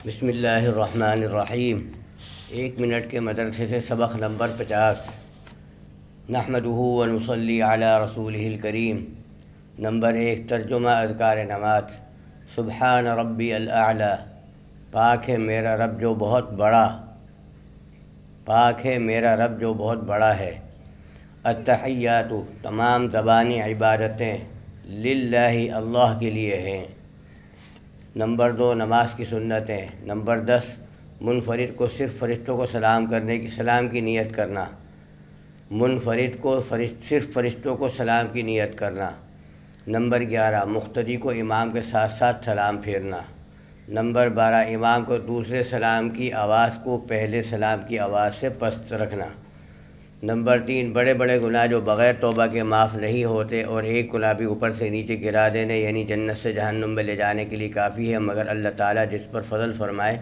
بسم اللہ الرحمن الرحیم۔ 1 منٹ کے مدرسے سے سبق نمبر 50۔ نحمدہ ونصلی علی رسولہ الکریم۔ نمبر 1، ترجمہ اذکار نماز۔ سبحان ربی الاعلی، پاک ہے میرا رب جو بہت بڑا، پاک ہے میرا رب جو بہت بڑا ہے۔ التحیات، تمام زبانی عبادتیں للہ، اللہ کے لیے ہیں۔ نمبر 2، نماز کی سنتیں۔ نمبر 10، منفرد کو صرف فرشتوں کو سلام کی نیت کرنا، منفرد کو صرف فرشتوں کو سلام کی نیت کرنا۔ نمبر 11، مقتدی کو امام کے ساتھ ساتھ سلام پھیرنا۔ نمبر 12، امام کو دوسرے سلام کی آواز کو پہلے سلام کی آواز سے پست رکھنا۔ نمبر 3، بڑے بڑے گناہ جو بغیر توبہ کے معاف نہیں ہوتے اور ایک گناہ بھی اوپر سے نیچے گرا دینے یعنی جنت سے جہنم میں لے جانے کے لیے کافی ہے، مگر اللہ تعالیٰ جس پر فضل فرمائے۔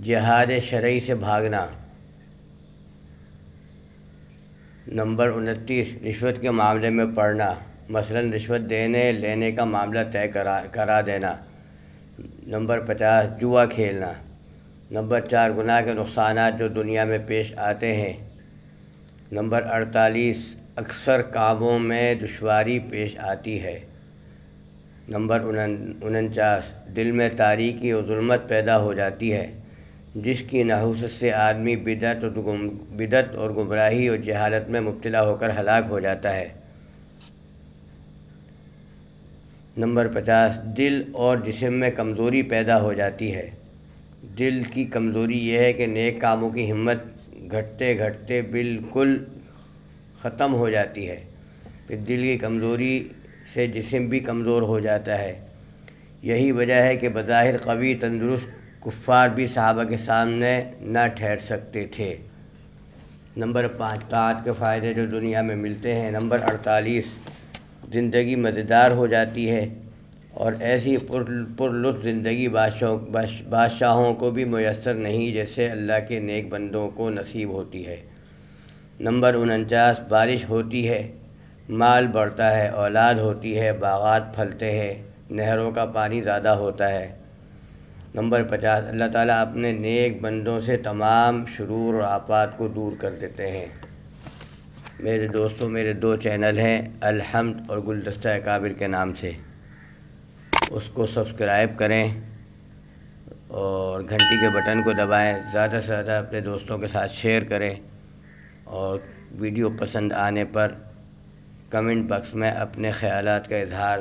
جہاد شرعی سے بھاگنا۔ نمبر 29، رشوت کے معاملے میں پڑنا، مثلا رشوت دینے لینے کا معاملہ طے کرا دینا۔ نمبر 50، جوا کھیلنا۔ نمبر 4، گناہ کے نقصانات جو دنیا میں پیش آتے ہیں۔ نمبر 48، اکثر کاموں میں دشواری پیش آتی ہے۔ نمبر 49، دل میں تاریکی اور ظلمت پیدا ہو جاتی ہے، جس کی نحوست سے آدمی بدعت اور گمراہی اور جہالت میں مبتلا ہو کر ہلاک ہو جاتا ہے۔ نمبر 50، دل اور جسم میں کمزوری پیدا ہو جاتی ہے۔ دل کی کمزوری یہ ہے کہ نیک کاموں کی ہمت گھٹتے گھٹتے بالکل ختم ہو جاتی ہے، پھر دل کی کمزوری سے جسم بھی کمزور ہو جاتا ہے۔ یہی وجہ ہے کہ بظاہر قوی تندرست کفار بھی صحابہ کے سامنے نہ ٹھہر سکتے تھے۔ نمبر 5، طاعت کے فائدے جو دنیا میں ملتے ہیں۔ نمبر 48، زندگی مزیدار ہو جاتی ہے اور ایسی پرلطف زندگی بادشاہوں کو بھی میسر نہیں جیسے اللہ کے نیک بندوں کو نصیب ہوتی ہے۔ نمبر 49، بارش ہوتی ہے، مال بڑھتا ہے، اولاد ہوتی ہے، باغات پھلتے ہیں، نہروں کا پانی زیادہ ہوتا ہے۔ نمبر 50، اللہ تعالیٰ اپنے نیک بندوں سے تمام شرور اور آفات کو دور کر دیتے ہیں۔ میرے دوستوں، میرے 2 چینل ہیں، الحمد اور گلدستہ اکابر کے نام سے، اس کو سبسکرائب کریں اور گھنٹی کے بٹن کو دبائیں، زیادہ سے زیادہ اپنے دوستوں کے ساتھ شیئر کریں اور ویڈیو پسند آنے پر کمنٹ باکس میں اپنے خیالات کا اظہار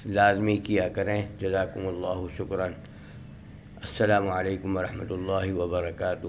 لازمی کیا کریں۔ جزاکم اللہ شکراً۔ السلام علیکم ورحمۃ اللہ وبرکاتہ۔